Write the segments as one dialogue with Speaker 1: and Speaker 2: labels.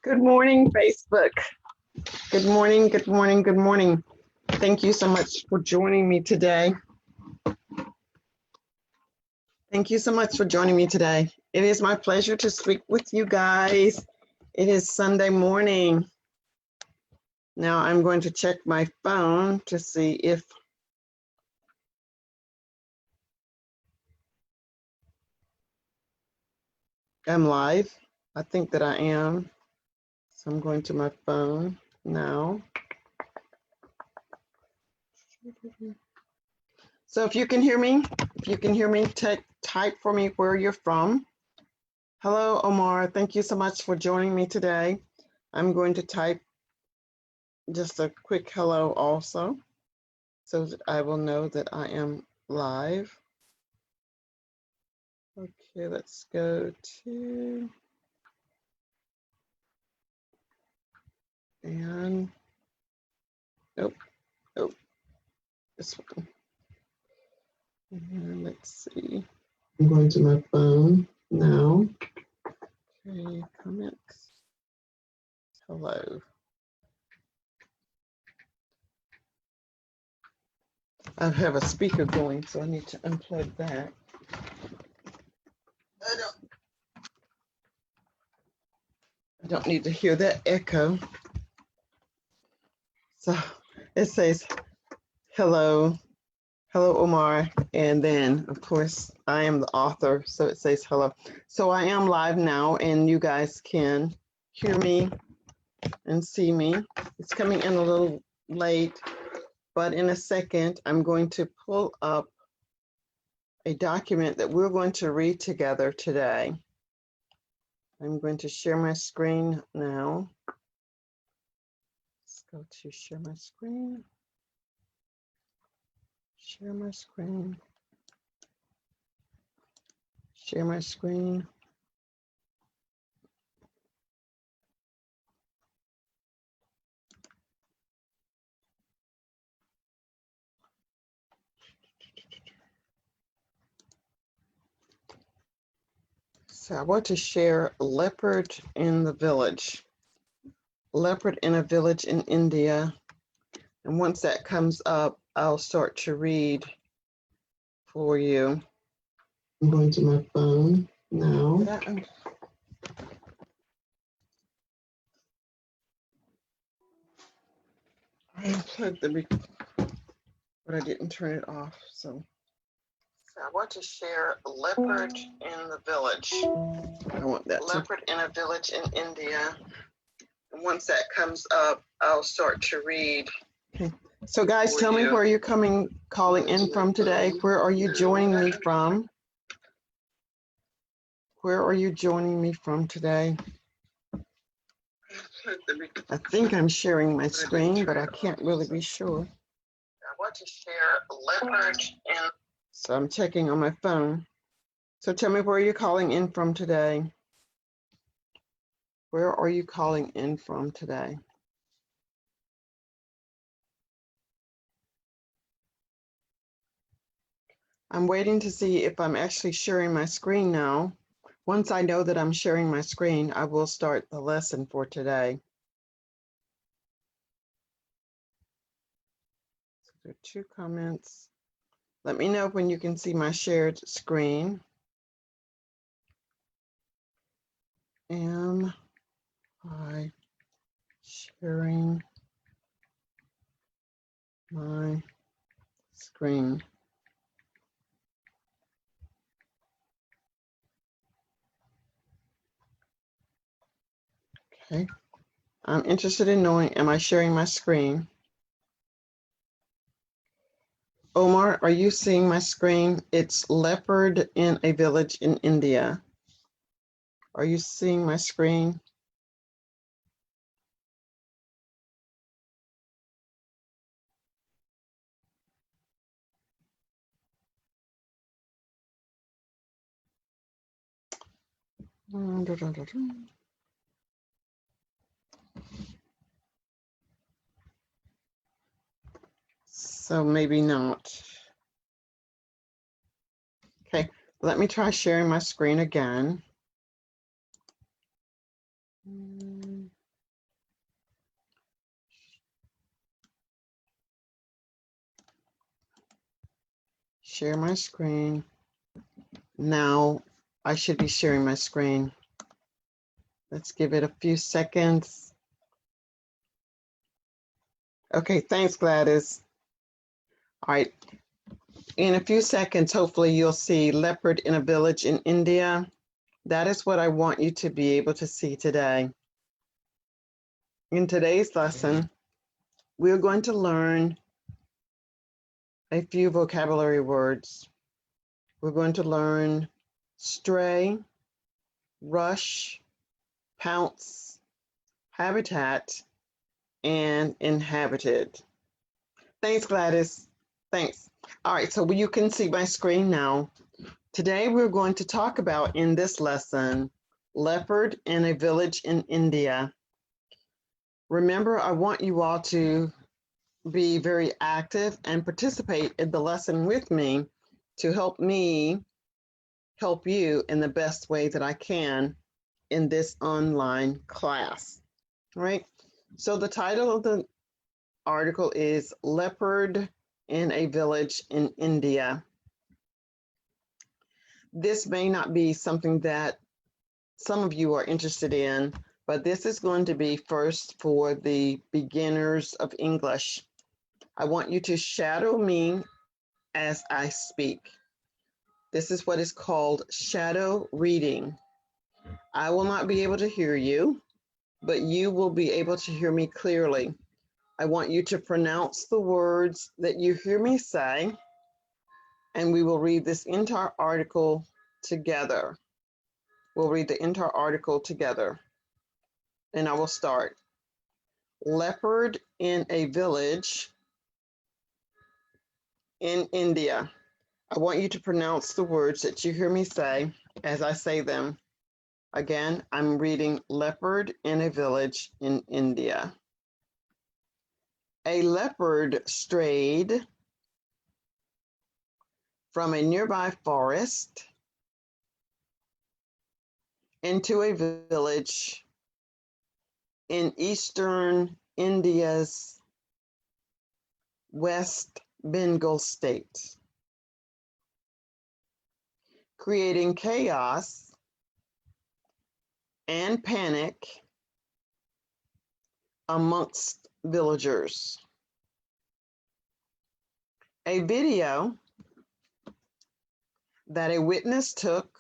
Speaker 1: Good morning, Facebook. Good morning, good morning, good morning. Thank you so much for joining me today. Thank you so much for joining me today. It is my pleasure to speak with you guys. It is Sunday morning. Now I'm going to check my phone to see if I'm live. I think that I am. So I'm going to my phone now. So if you can hear me, type for me where you're from. Hello, Omar. Thank you so much for joining me today. I'm going to type just a quick hello also, so that I will know that I am live. Okay, let's go to, and, oh, this one. And let's see. I'm going to my phone now. Okay, comments. Hello. I have a speaker going, so I need to unplug that. I don't need to hear that echo. So it says, hello, Omar. And then, of course, I am the author, so it says hello. So I am live now, and you guys can hear me and see me. It's coming in a little late, but in a second, I'm going to pull up a document that we're going to read together today. I'm going to share my screen now. Let's go to share my screen. Share my screen. Share my screen. So I want to share Leopard in the Village. Leopard in a Village in India. And once that comes up, I'll start to read for you. I'm going to my phone now. I unplugged but I didn't turn it off. So I want to share Leopard in the Village. I want that Leopard in a Village in India. And once that comes up, I'll start to read. Okay. So guys, tell me where you're calling in from today. Where are you joining me from? Where are you joining me from today? I think I'm sharing my screen, but I can't really be sure. I want to share Leopard in. So I'm checking on my phone. So tell me where you're calling in from today. Where are you calling in from today? I'm waiting to see if I'm actually sharing my screen now. Once I know that I'm sharing my screen, I will start the lesson for today. So there are 2 comments. Let me know when you can see my shared screen. Am I sharing my screen? Okay. I'm interested in knowing, am I sharing my screen? Omar, are you seeing my screen? It's Leopard in a Village in India. Are you seeing my screen? So maybe not. Okay, let me try sharing my screen again. share my screen. Now I should be sharing my screen. Let's give it a few seconds. Okay, thanks, Gladys. All right, in a few seconds, hopefully you'll see Leopard in a Village in India. That is what I want you to be able to see today. In today's lesson, we're going to learn a few vocabulary words. We're going to learn stray, rush, pounce, habitat, and inhabited. Thanks, Gladys. Thanks. All right, so you can see my screen now. Today we're going to talk about, in this lesson, Leopard in a Village in India. Remember, I want you all to be very active and participate in the lesson with me to help me help you in the best way that I can in this online class. All right, so the title of the article is Leopard in a Village in India. This may not be something that some of you are interested in, but this is going to be first for the beginners of English. I want you to shadow me as I speak. This is what is called shadow reading. I will not be able to hear you, but you will be able to hear me clearly. I want you to pronounce the words that you hear me say, and we will read this entire article together. We'll read the entire article together, and I will start. Leopard in a village in India. I want you to pronounce the words that you hear me say as I say them. Again, I'm reading Leopard in a Village in India. A leopard strayed from a nearby forest into a village in eastern India's West Bengal state, creating chaos and panic amongst villagers. A video that a witness took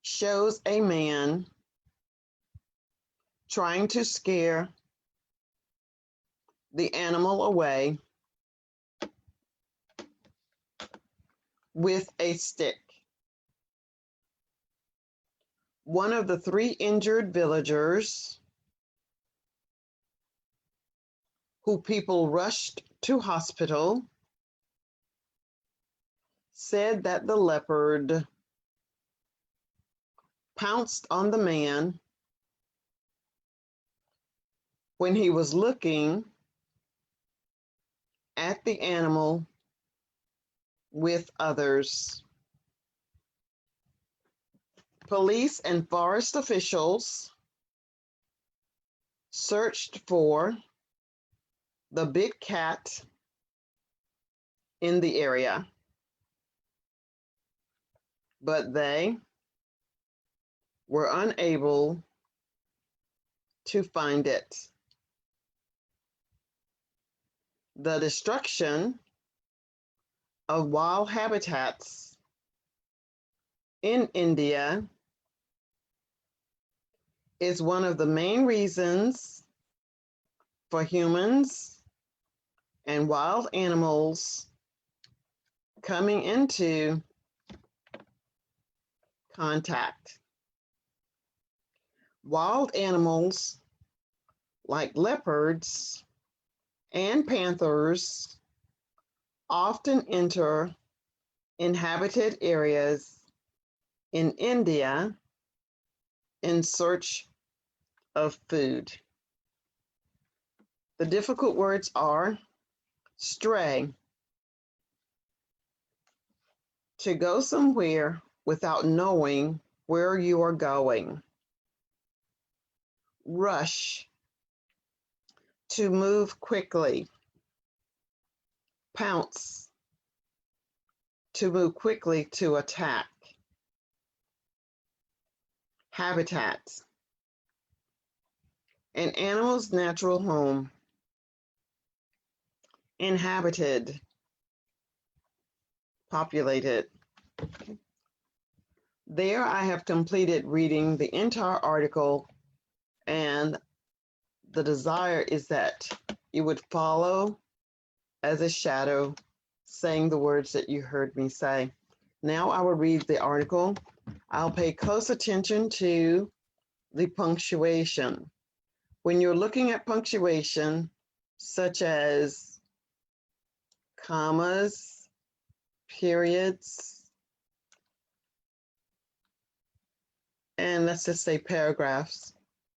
Speaker 1: shows a man trying to scare the animal away with a stick. One of the 3 injured villagers, who people rushed to hospital, said that the leopard pounced on the man when he was looking at the animal with others. Police and forest officials searched for the big cat in the area, but they were unable to find it. The destruction of wild habitats in India is one of the main reasons for humans and wild animals coming into contact. Wild animals like leopards and panthers often enter inhabited areas in India in search of food. The difficult words are stray, to go somewhere without knowing where you are going. Rush, to move quickly. Pounce, to move quickly to attack. Habitats. An animal's natural home. Inhabited. Populated. There I have completed reading the entire article, and the desire is that you would follow as a shadow, saying the words that you heard me say. Now I will read the article. I'll pay close attention to the punctuation. When you're looking at punctuation, such as commas, periods, and let's just say paragraphs,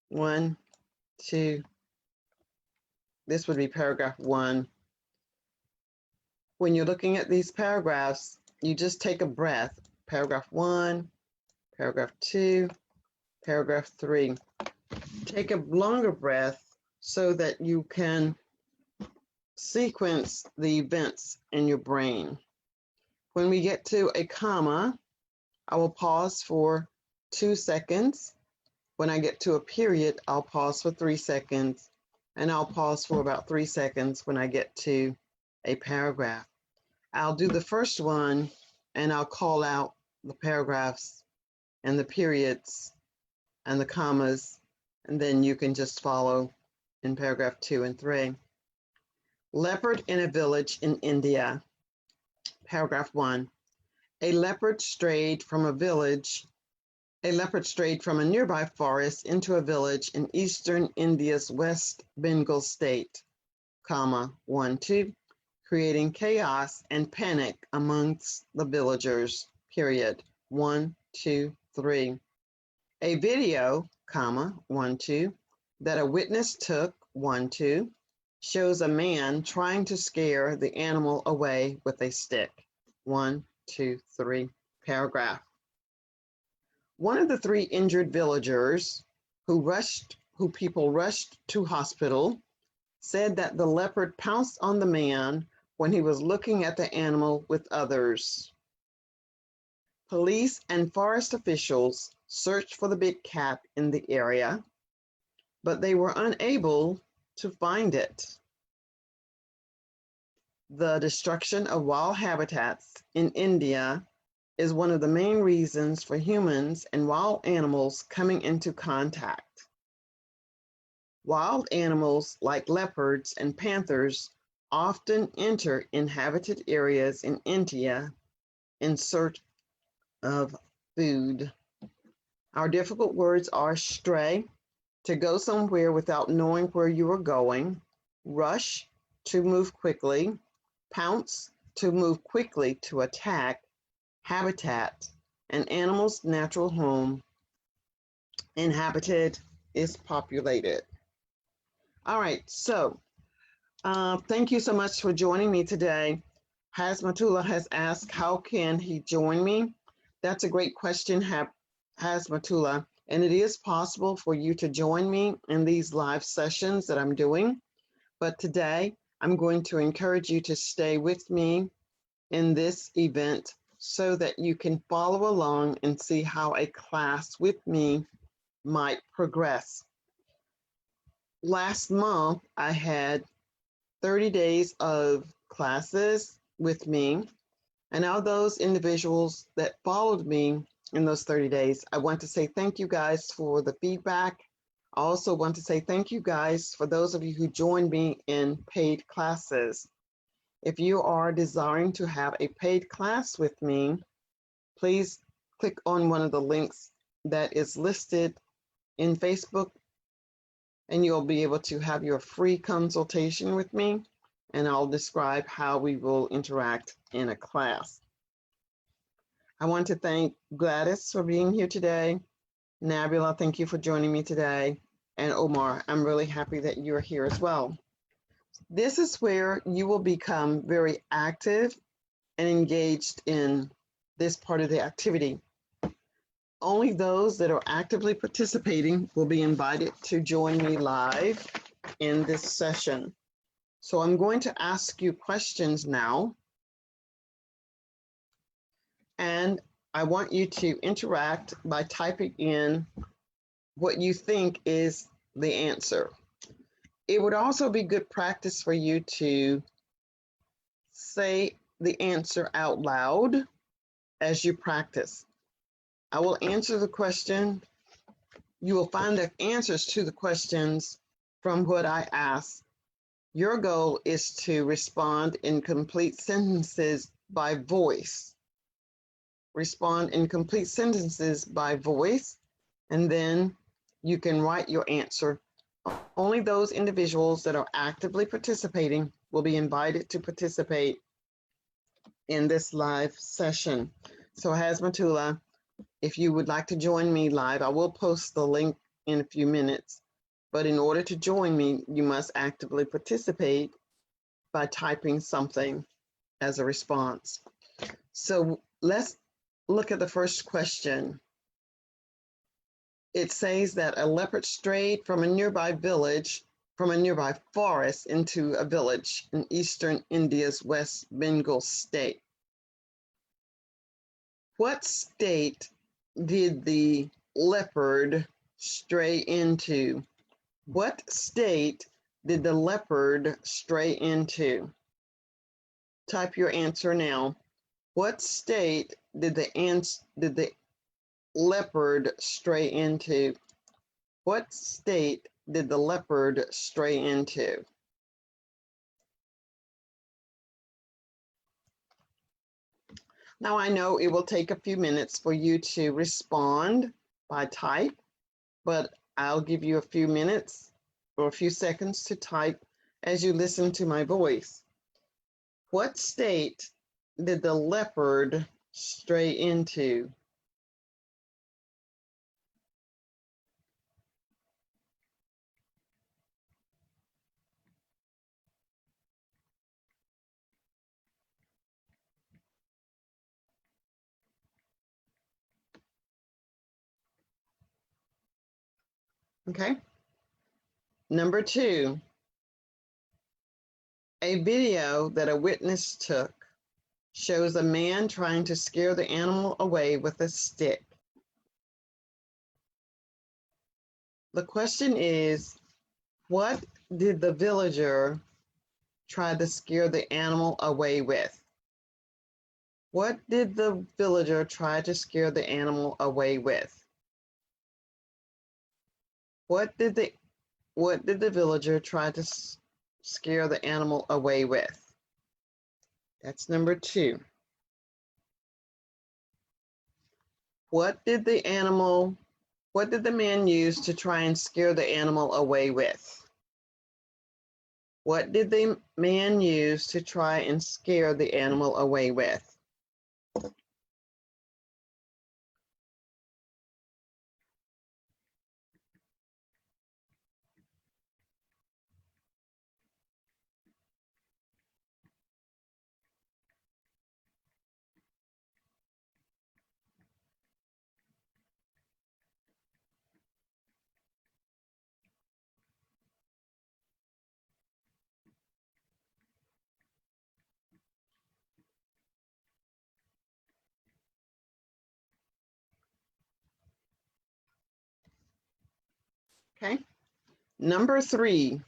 Speaker 1: 1, 2, this would be paragraph 1. When you're looking at these paragraphs, you just take a breath. Paragraph 1, paragraph 2, paragraph 3. Take a longer breath so that you can sequence the events in your brain. When we get to a comma, I will pause for 2 seconds. When I get to a period, I'll pause for 3 seconds, and I'll pause for about 3 seconds when I get to a paragraph. I'll do the first one, and I'll call out the paragraphs and the periods and the commas, and then you can just follow in paragraph 2 and 3. Leopard in a village in India. Paragraph 1. A leopard strayed from a nearby forest into a village in eastern India's West Bengal state, 1, 2, creating chaos and panic amongst the villagers, period, 1, 2, 3. A video, 1, 2, that a witness took, 1, 2, shows a man trying to scare the animal away with a stick, 1, 2, 3, paragraph. One of the 3 injured villagers who people rushed to hospital said that the leopard pounced on the man when he was looking at the animal with others. Police and forest officials searched for the big cat in the area, but they were unable to find it. The destruction of wild habitats in India is one of the main reasons for humans and wild animals coming into contact. Wild animals like leopards and panthers often enter inhabited areas in India in search of food. Our difficult words are stray, to go somewhere without knowing where you are going, rush, to move quickly, pounce, to move quickly to attack, habitat, an animal's natural home, inhabited is populated. All right, so thank you so much for joining me today. Hasmatullah has asked, how can he join me? That's a great question, Hasmatullah, and it is possible for you to join me in these live sessions that I'm doing. But today, I'm going to encourage you to stay with me in this event so that you can follow along and see how a class with me might progress. Last month, I had 30 days of classes with me, and of those individuals that followed me in those 30 days, I want to say thank you guys for the feedback. I also want to say thank you guys for those of you who joined me in paid classes. If you are desiring to have a paid class with me, please click on one of the links that is listed in Facebook, and you'll be able to have your free consultation with me, and I'll describe how we will interact in a class. I want to thank Gladys for being here today. Nabila, thank you for joining me today. And Omar, I'm really happy that you're here as well. This is where you will become very active and engaged in this part of the activity. Only those that are actively participating will be invited to join me live in this session. So I'm going to ask you questions now. And I want you to interact by typing in what you think is the answer. It would also be good practice for you to say the answer out loud as you practice. I will answer the question. You will find the answers to the questions from what I ask. Your goal is to respond in complete sentences by voice. Respond in complete sentences by voice, and then you can write your answer. Only those individuals that are actively participating will be invited to participate in this live session. So Hasmatullah, if you would like to join me live, I will post the link in a few minutes. But in order to join me, you must actively participate by typing something as a response. So let's look at the first question. It says that a leopard strayed from a nearby forest into a village in eastern India's West Bengal state. What state did the leopard stray into? What state did the leopard stray into? Type your answer now. What state did the leopard stray into? What state did the leopard stray into? Now I know it will take a few minutes for you to respond by type, but I'll give you a few minutes or a few seconds to type as you listen to my voice. What state did the leopard stray into? Okay. Number 2, a video that a witness took shows a man trying to scare the animal away with a stick. The question is, what did the villager try to scare the animal away with? What did the villager try to scare the animal away with? What did the villager try to scare the animal away with? That's number 2. What did the man use to try and scare the animal away with? What did the man use to try and scare the animal away with? Okay. Number 3,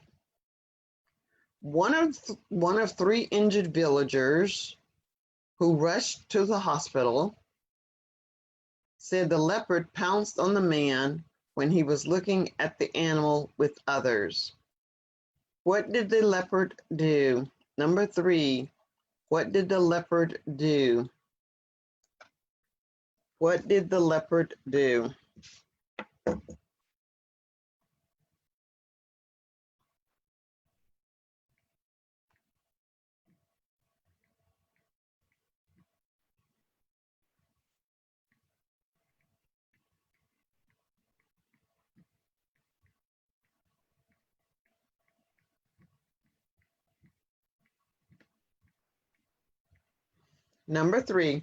Speaker 1: one of 3 injured villagers who rushed to the hospital said the leopard pounced on the man when he was looking at the animal with others. What did the leopard do? Number 3, what did the leopard do? What did the leopard do? Number 3,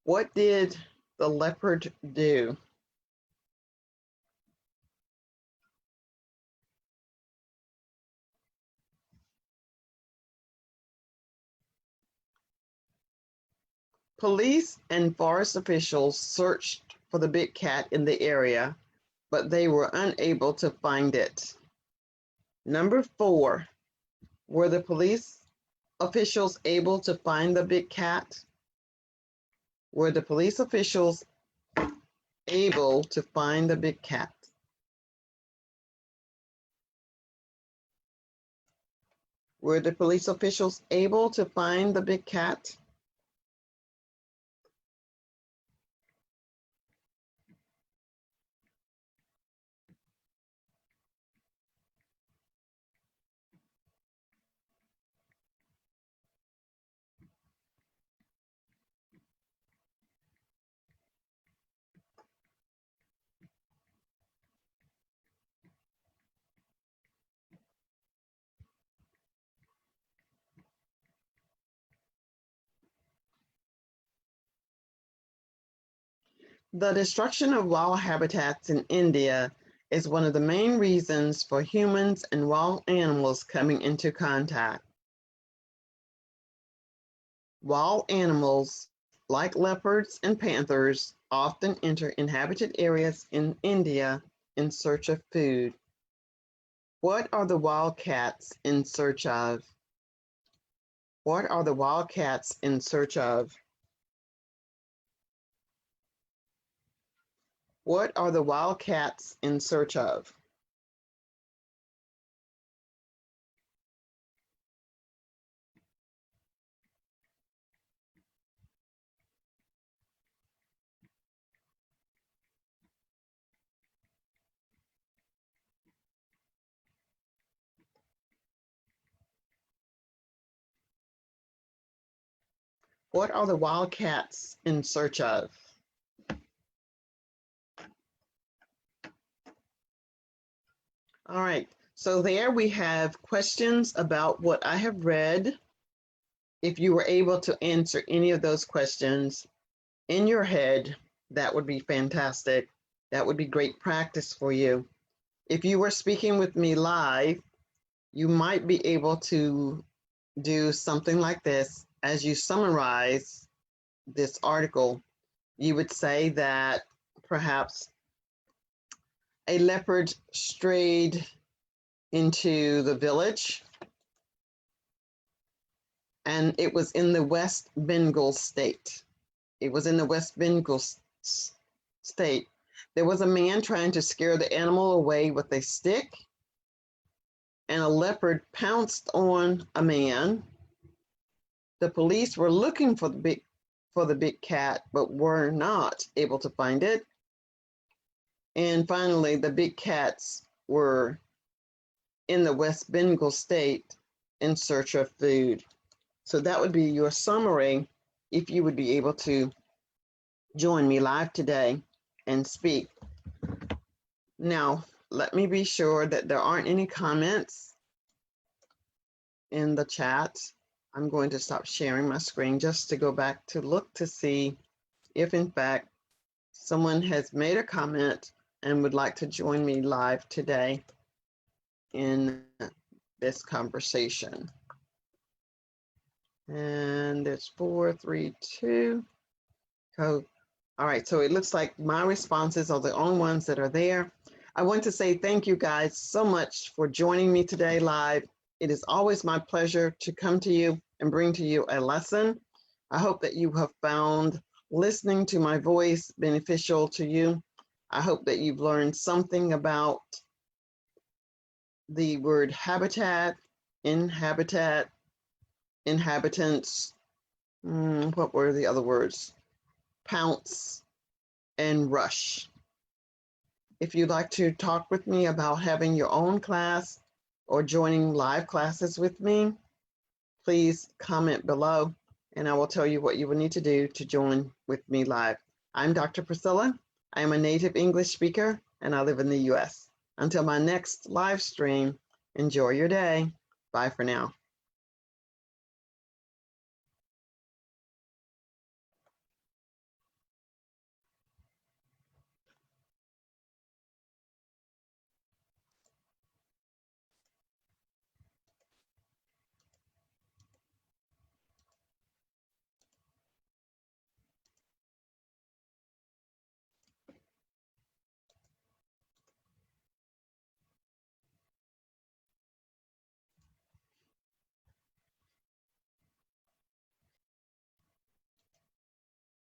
Speaker 1: what did the leopard do? Police and forest officials searched for the big cat in the area, but they were unable to find it. Number 4, were the police officials able to find the big cat? Were the police officials able to find the big cat? Were the police officials able to find the big cat? The destruction of wild habitats in India is one of the main reasons for humans and wild animals coming into contact. Wild animals, like leopards and panthers, often enter inhabited areas in India in search of food. What are the wildcats in search of? What are the wildcats in search of? What are the wildcats in search of? What are the wildcats in search of? All right, so there we have questions about what I have read. If you were able to answer any of those questions in your head, that would be fantastic. That would be great practice for you. If you were speaking with me live, you might be able to do something like this. As you summarize this article, you would say that perhaps a leopard strayed into the village and it was in the West Bengal state. It was in the West Bengal state. There was a man trying to scare the animal away with a stick, and a leopard pounced on a man. The police were looking for the big cat, but were not able to find it. And finally, the big cats were in the West Bengal state in search of food. So that would be your summary if you would be able to join me live today and speak. Now, let me be sure that there aren't any comments in the chat. I'm going to stop sharing my screen just to go back to look to see if in fact someone has made a comment and would like to join me live today in this conversation. And it's 432. All right, so it looks like my responses are the only ones that are there. I want to say thank you guys so much for joining me today live. It is always my pleasure to come to you and bring to you a lesson. I hope that you have found listening to my voice beneficial to you. I hope that you've learned something about the word habitat, inhabitants, what were the other words? Pounce and rush. If you'd like to talk with me about having your own class or joining live classes with me, please comment below and I will tell you what you will need to do to join with me live. I'm Dr. Priscilla. I am a native English speaker and I live in the US. Until my next live stream, enjoy your day. Bye for now.